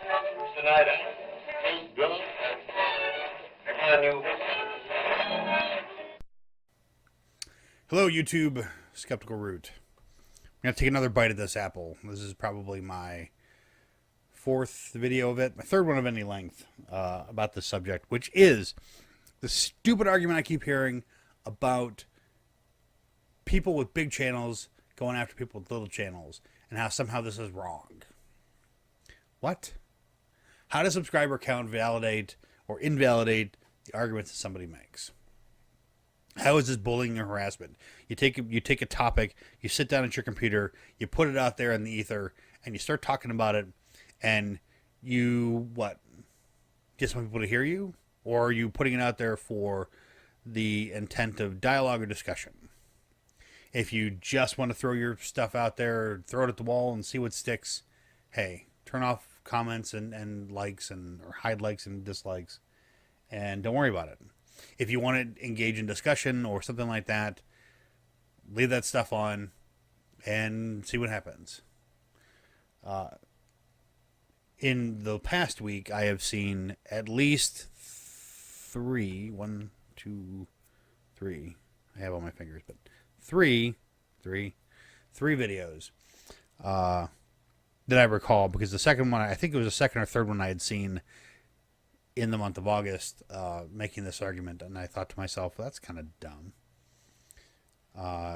Tonight, he's drunk. I knew. Hello, YouTube. SkepticalRoot. I'm going to take another bite of this apple. This is probably my fourth video of it, my third one of any length, about this subject, which is the stupid argument I keep hearing about people with big channels going after people with little channels and how somehow this is wrong. What? How does subscriber count validate or invalidate the arguments that somebody makes? How is this bullying or harassment? You take a topic, you sit down at your computer, you put it out there in the ether, and you start talking about it, and you, get some people to hear you? Or are you putting it out there for the intent of dialogue or discussion? If you just want to throw your stuff out there, throw it at the wall and see what sticks, hey, turn off comments and likes or hide likes and dislikes, and don't worry about it. If you want to engage in discussion or something like that, leave that stuff on and see what happens. In the past week, I have seen at least three I have on my fingers, but three videos that I recall, because the second one, I think it was the second or third one I had seen in the month of August, making this argument, and I thought to myself, well, that's kind of dumb.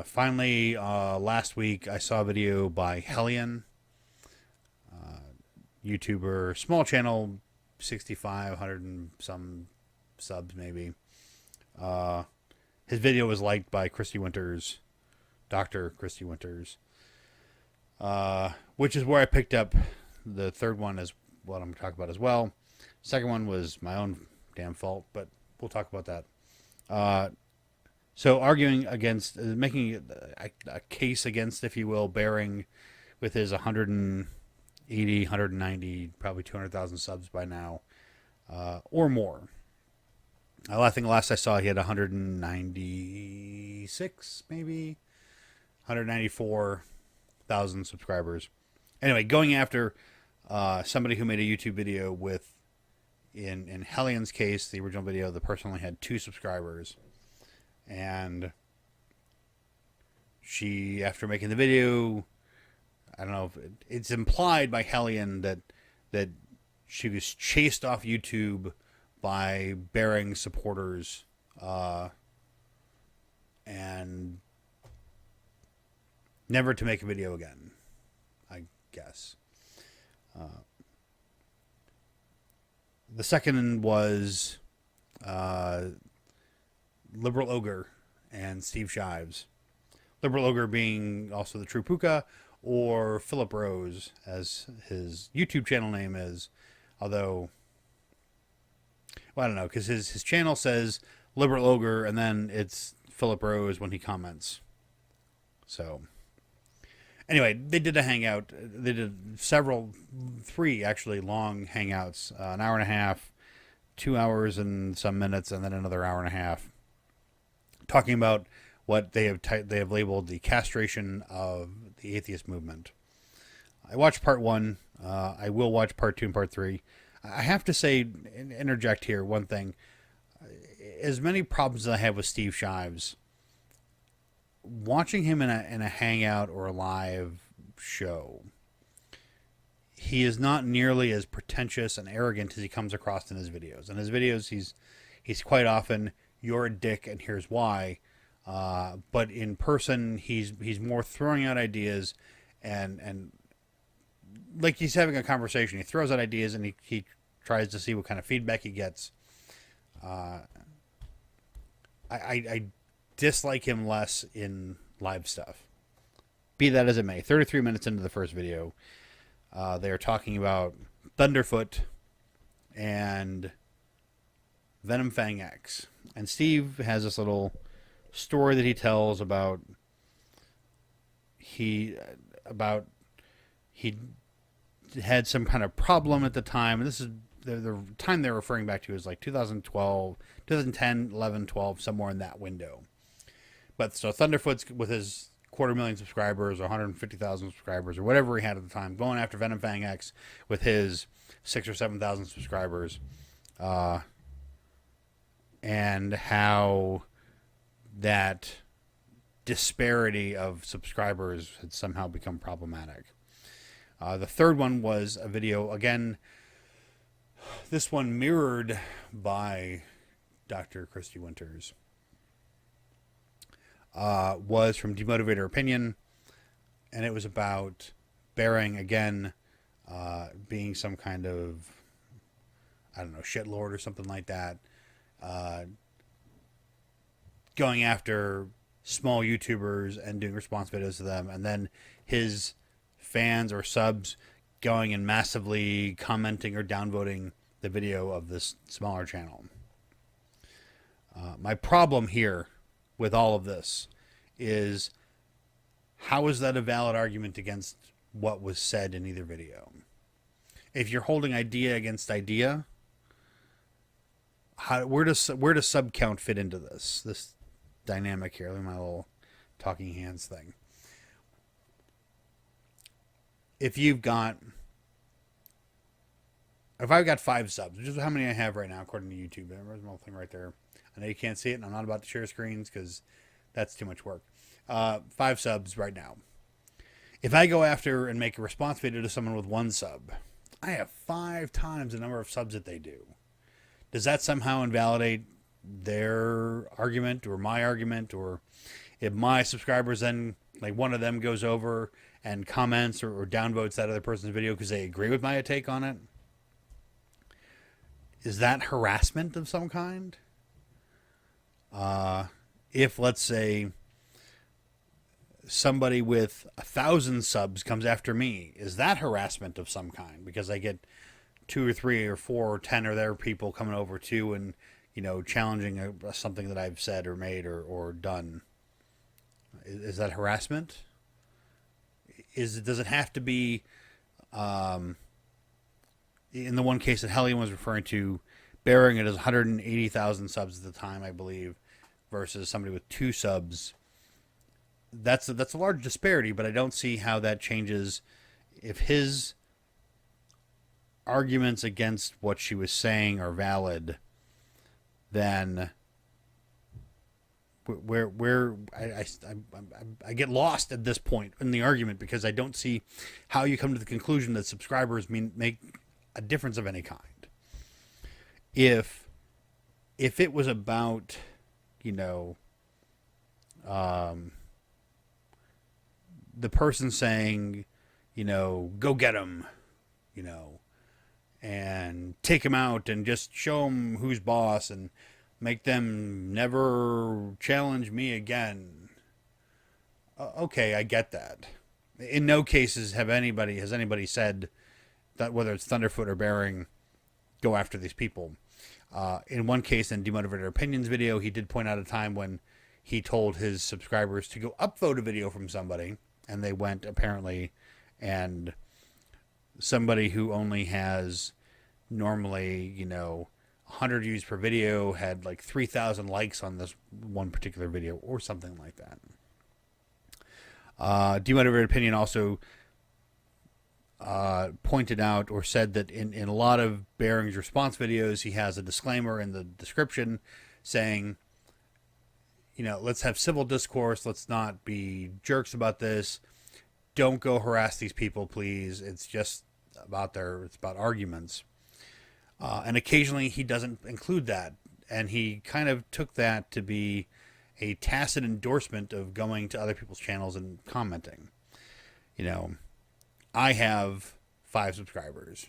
Finally, last week, I saw a video by Hellion, YouTuber, small channel, 6,500 and some subs maybe. His video was liked by Christy Winters, Dr. Christy Winters, which is where I picked up the third one, as what I'm talking about as well. Second one was my own damn fault, but we'll talk about that. So arguing against, making a case against, if you will, Bearing with his 180, 190, probably 200,000 subs by now, or more. I think last I saw he had 196, maybe 194,000 subscribers. Anyway, going after somebody who made a YouTube video with, in Hellion's case, the original video, the person only had 2 subscribers. And she, after making the video, I don't know if it's implied by Hellion that she was chased off YouTube by Bearing supporters, and never to make a video again, I guess. The second was Liberal Ogre and Steve Shives. Liberal Ogre being also the True Puka, or Philip Rose, as his YouTube channel name is. Although, well, I don't know, because his channel says Liberal Ogre, and then it's Philip Rose when he comments. So, anyway, they did a hangout. They did three actually long hangouts, an hour and a half, 2 hours and some minutes, and then another hour and a half, talking about what they have labeled the castration of the atheist movement. I watched part 1. I will watch part 2 and part 3. I have to say, interject here one thing. As many problems as I have with Steve Shives, watching him in a hangout or a live show, he is not nearly as pretentious and arrogant as he comes across in his videos. In his videos, he's quite often, "You're a dick and here's why." But in person, he's more throwing out ideas and like he's having a conversation. He throws out ideas and he tries to see what kind of feedback he gets. I dislike him less in live stuff. Be that as it may, 33 minutes into the first video, they are talking about Thunderfoot and Venom Fang X. And Steve has this little story that he tells about he had some kind of problem at the time, and this is the time they're referring back to is like 2012, 2010, 11, 12, somewhere in that window. But so Thunderfoot's with his 250,000 subscribers or 150,000 subscribers or whatever he had at the time, going after Venom Fang X with his 6,000 or 7,000 subscribers, and how that disparity of subscribers had somehow become problematic. The third one was a video, again, this one mirrored by Dr. Christy Winters, was from Demotivator Opinion, and it was about Bering, again, being some kind of, I don't know, shitlord or something like that, going after small YouTubers and doing response videos to them, and then his fans or subs going and massively commenting or downvoting the video of this smaller channel. My problem here with all of this is, how is that a valid argument against what was said in either video? If you're holding idea against idea, where does sub count fit into this dynamic here? Look at my little talking hands thing. If I've got 5 subs, which is how many I have right now according to YouTube. There's my little thing right there. I know you can't see it, and I'm not about to share screens because that's too much work. 5 subs right now. If I go after and make a response video to someone with 1 sub, I have 5 times the number of subs that they do. Does that somehow invalidate their argument or my argument? Or if my subscribers then, like, one of them goes over and comments or downvotes that other person's video because they agree with my take on it, is that harassment of some kind? If, let's say, somebody with 1,000 subs comes after me, is that harassment of some kind? Because I get 2 or 3 or 4 or 10 or there people coming over too and, you know, challenging something that I've said or made or done. Is that harassment? Does it have to be, in the one case that Hellion was referring to, Bering it as 180,000 subs at the time, I believe, versus somebody with 2 subs. That's a large disparity, but I don't see how that changes. If his arguments against what she was saying are valid, then I get lost at this point in the argument, because I don't see how you come to the conclusion that subscribers make a difference of any kind. If it was about, you know, the person saying, you know, go get him, you know, and take him out and just show him who's boss and make them never challenge me again. Okay, I get that. In no cases has anybody said that, whether it's Thunderfoot or Bering, go after these people. In one case, in Demotivator Opinions video, he did point out a time when he told his subscribers to go upvote a video from somebody, and they went, apparently, and somebody who only has normally, you know, 100 views per video had like 3,000 likes on this one particular video or something like that. Demotivated Opinion also pointed out or said that in a lot of Bering's response videos, he has a disclaimer in the description saying, you know, let's have civil discourse. Let's not be jerks about this. Don't go harass these people, please. It's just it's about arguments. And occasionally he doesn't include that. And he kind of took that to be a tacit endorsement of going to other people's channels and commenting. You know, I have 5 subscribers.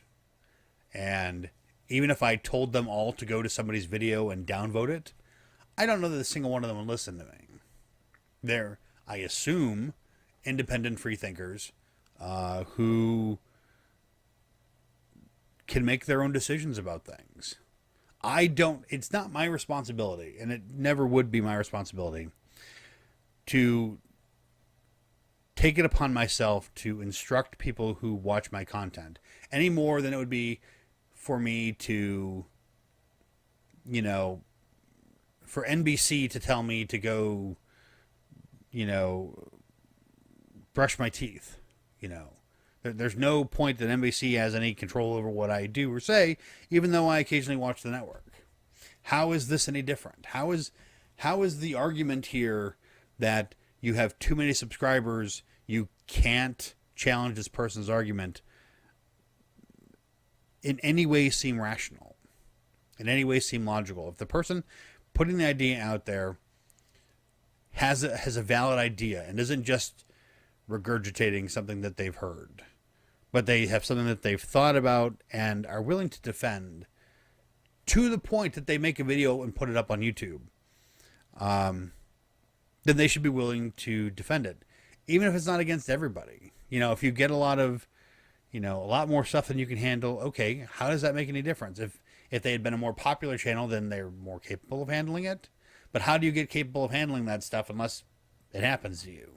And even if I told them all to go to somebody's video and downvote it, I don't know that a single one of them would listen to me. They're, I assume, independent free thinkers who can make their own decisions about things. It's not my responsibility, and it never would be my responsibility, to take it upon myself to instruct people who watch my content any more than it would be for me to, you know, for NBC to tell me to go, you know, brush my teeth. You know, There's no point that NBC has any control over what I do or say, even though I occasionally watch the network. How is this any different? How is the argument here that you have too many subscribers, you can't challenge this person's argument, in any way seem rational? In any way seem logical? If the person putting the idea out there has a valid idea and isn't just regurgitating something that they've heard, but they have something that they've thought about and are willing to defend to the point that they make a video and put it up on YouTube, then they should be willing to defend it, even if it's not against everybody. You know, if you get a lot more stuff than you can handle, okay, how does that make any difference? If they had been a more popular channel, then they're more capable of handling it. But how do you get capable of handling that stuff unless it happens to you?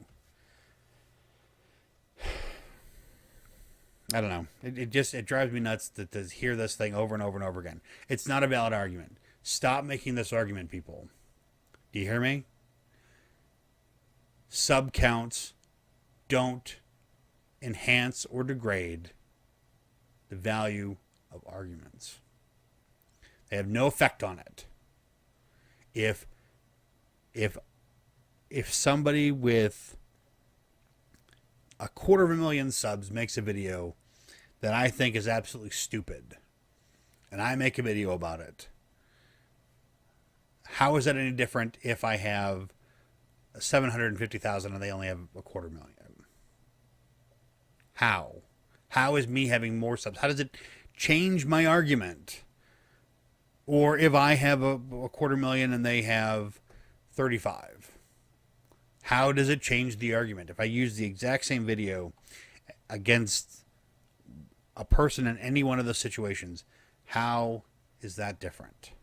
I don't know. It drives me nuts to hear this thing over and over and over again. It's not a valid argument. Stop making this argument, people. Do you hear me? Sub counts don't enhance or degrade the value of arguments. They have no effect on it. If somebody with 250,000 subs makes a video that I think is absolutely stupid, and I make a video about it, how is that any different if I have 750,000 and they only have 250,000? How? How is me having more subs? How does it change my argument? Or if I have a 250,000 and they have 35, how does it change the argument? If I use the exact same video against a person in any one of those situations, how is that different?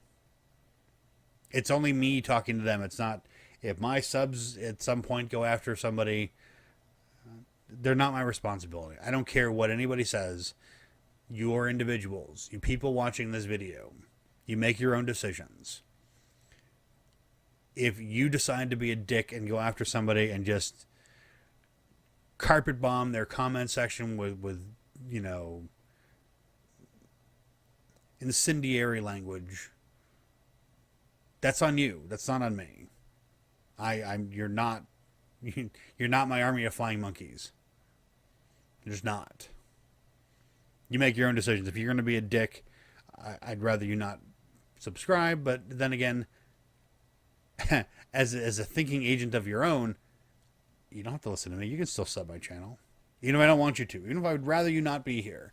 It's only me talking to them. It's not, if my subs at some point go after somebody, they're not my responsibility. I don't care what anybody says. You're individuals. You people watching this video. You make your own decisions. If you decide to be a dick and go after somebody and just carpet bomb their comment section with you know, incendiary language, that's on you. That's not on me. You're not my army of flying monkeys. You're just not. You make your own decisions. If you're going to be a dick, I'd rather you not subscribe. But then again, as a thinking agent of your own, you don't have to listen to me. You can still sub my channel. Even if I don't want you to. Even if I would rather you not be here.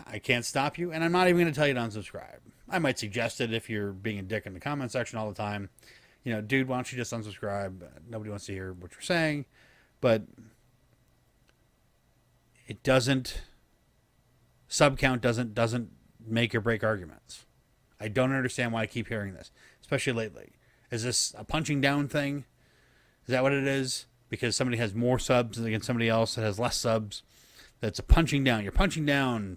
I can't stop you. And I'm not even going to tell you to unsubscribe. I might suggest it if you're being a dick in the comment section all the time. You know, dude, why don't you just unsubscribe? Nobody wants to hear what you're saying. But it doesn't... Sub count doesn't make or break arguments. I don't understand why I keep hearing this, especially lately. Is this a punching down thing? Is that what it is? Because somebody has more subs against somebody else that has less subs. That's a punching down. You're punching down.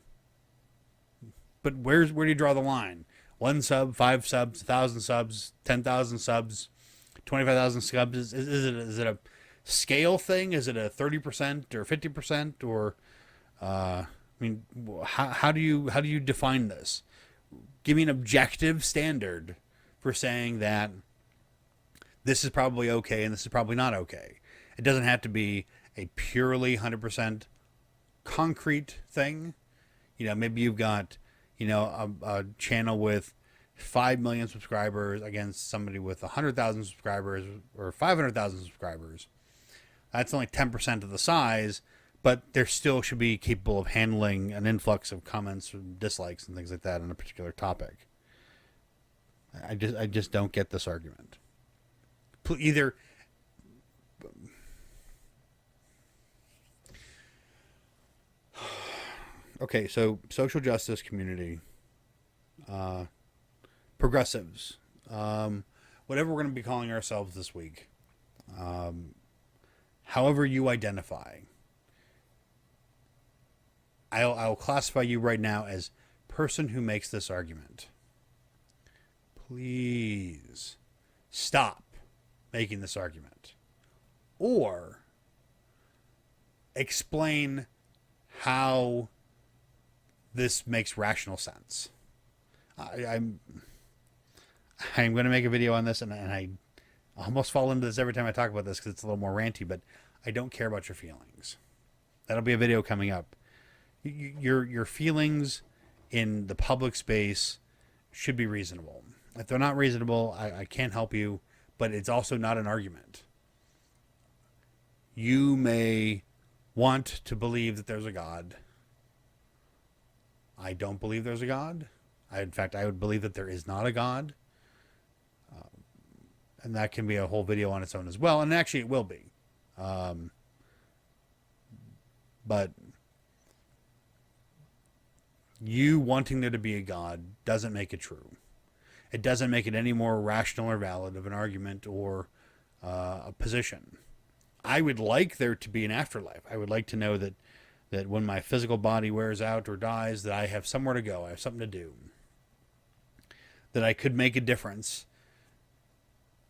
But where do you draw the line? 1 sub, 5 subs, 1,000 subs, 10,000 subs, 25,000 subs. Is it a scale thing? Is it a 30% or 50% or? I mean, how do you define this? Give me an objective standard for saying that this is probably okay and this is probably not okay. It doesn't have to be a purely 100% concrete thing. You know, maybe you've got, you know, a channel with 5 million subscribers against somebody with 100,000 subscribers or 500,000 subscribers. That's only 10% of the size, but there still should be capable of handling an influx of comments and dislikes and things like that on a particular topic. I just don't get this argument. Either okay, so social justice community, progressives, whatever we're going to be calling ourselves this week, however you identify, I'll classify you right now as person who makes this argument. Please stop making this argument, or explain how this makes rational sense. I'm going to make a video on this, and I almost fall into this every time I talk about this because it's a little more ranty, but I don't care about your feelings. That'll be a video coming up. Your feelings in the public space should be reasonable. If they're not reasonable, I can't help you, but it's also not an argument. You may want to believe that there's a God. I don't believe there's a God. In fact, I would believe that there is not a God. And that can be a whole video on its own as well. And actually it will be. But you wanting there to be a God doesn't make it true. It doesn't make it any more rational or valid of an argument or a position. I would like there to be an afterlife. I would like to know that when my physical body wears out or dies, that I have somewhere to go. I have something to do. That I could make a difference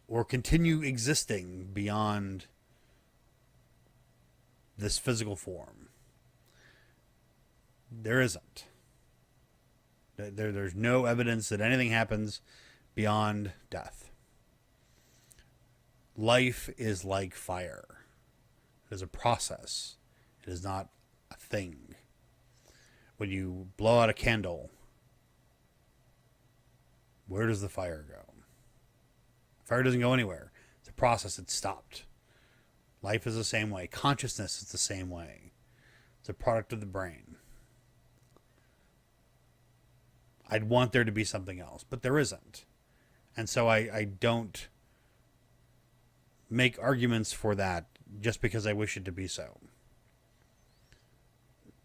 or continue existing beyond this physical form. There isn't. There's no evidence that anything happens beyond death. Life is like fire. It is a process. It is not a thing. When you blow out a candle, where does the fire go? Fire doesn't go anywhere. It's a process. It's stopped. Life is the same way. Consciousness is the same way. It's a product of the brain. I'd want there to be something else, but there isn't. And so I don't make arguments for that just because I wish it to be so.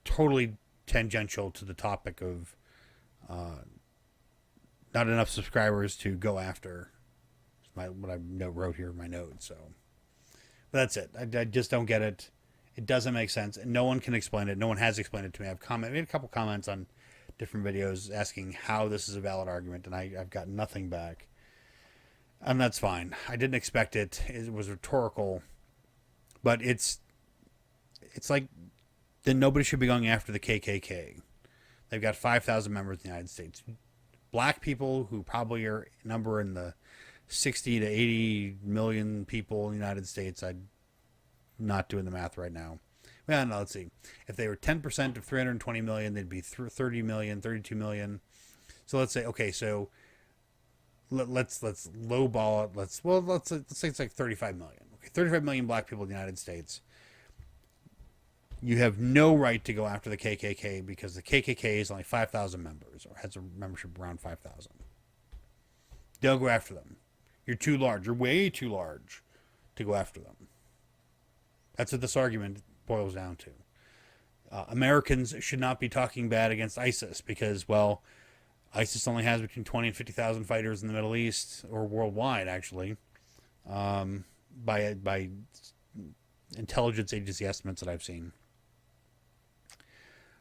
Totally tangential to the topic of not enough subscribers to go after. What I wrote here in my notes. So, but that's it. I just don't get it. It doesn't make sense, and no one can explain it. No one has explained it to me. I made a couple comments on different videos asking how this is a valid argument, and I've got nothing back. And that's fine. I didn't expect it. It was rhetorical, but it's like then nobody should be going after the KKK. They've got 5,000 members in the United States. Black people who probably are number in the 60 to 80 million people in the United States. I'm not doing the math right now. Well, no, let's see. If they were 10% of 320 million, they'd be 30 million, 32 million. So let's say, okay, so let's lowball it. Let's say it's like 35 million. Okay, 35 million black people in the United States. You have no right to go after the KKK because the KKK is only 5,000 members or has a membership around 5,000. Don't go after them. You're too large. You're way too large to go after them. That's what this argument boils down to. Americans should not be talking bad against ISIS because, well, ISIS only has between 20 and 50,000 fighters in the Middle East, or worldwide, actually, by intelligence agency estimates that I've seen.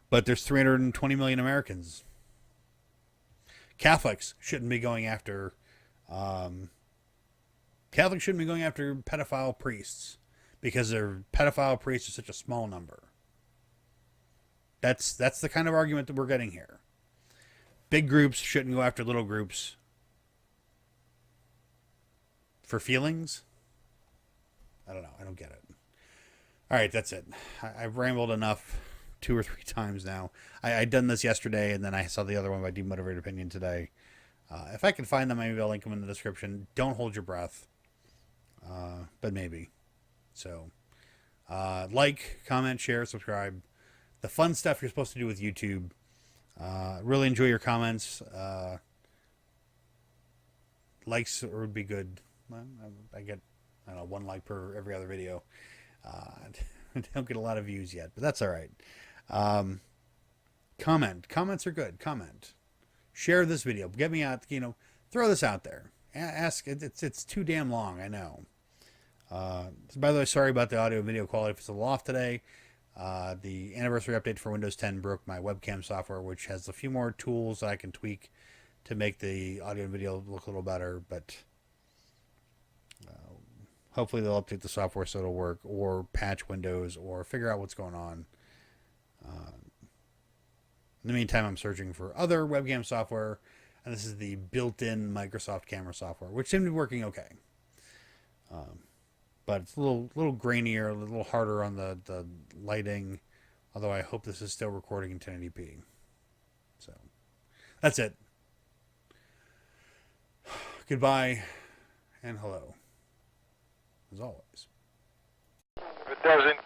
But there's 320 million Americans. Catholics shouldn't be going after pedophile priests because their pedophile priests are such a small number. That's the kind of argument that we're getting here. Big groups shouldn't go after little groups for feelings. I don't know. I don't get it. All right, that's it. I've rambled enough 2 or 3 times now. I'd done this yesterday, and then I saw the other one by Demotivated Opinion today. If I can find them, maybe I'll link them in the description. Don't hold your breath. But maybe. So, like, comment, share, subscribe. The fun stuff you're supposed to do with YouTube. Really enjoy your comments. Likes would be good. Well, I get, I don't know, 1 like per every other video. I don't get a lot of views yet, but that's all right. Comment. Comments are good. Comment. Share this video. Get me out, throw this out there. Ask. It's too damn long, I know. By the way, sorry about the audio and video quality. If it's a little off today. The anniversary update for Windows 10 broke my webcam software, which has a few more tools that I can tweak to make the audio and video look a little better, but hopefully they'll update the software so it'll work, or patch Windows, or figure out what's going on. In the meantime, I'm searching for other webcam software, and this is the built-in Microsoft camera software, which seemed to be working okay. But it's a little grainier, a little harder on the lighting, although I hope this is still recording in 1080p. So, that's it. Goodbye, and hello, as always. If it doesn't,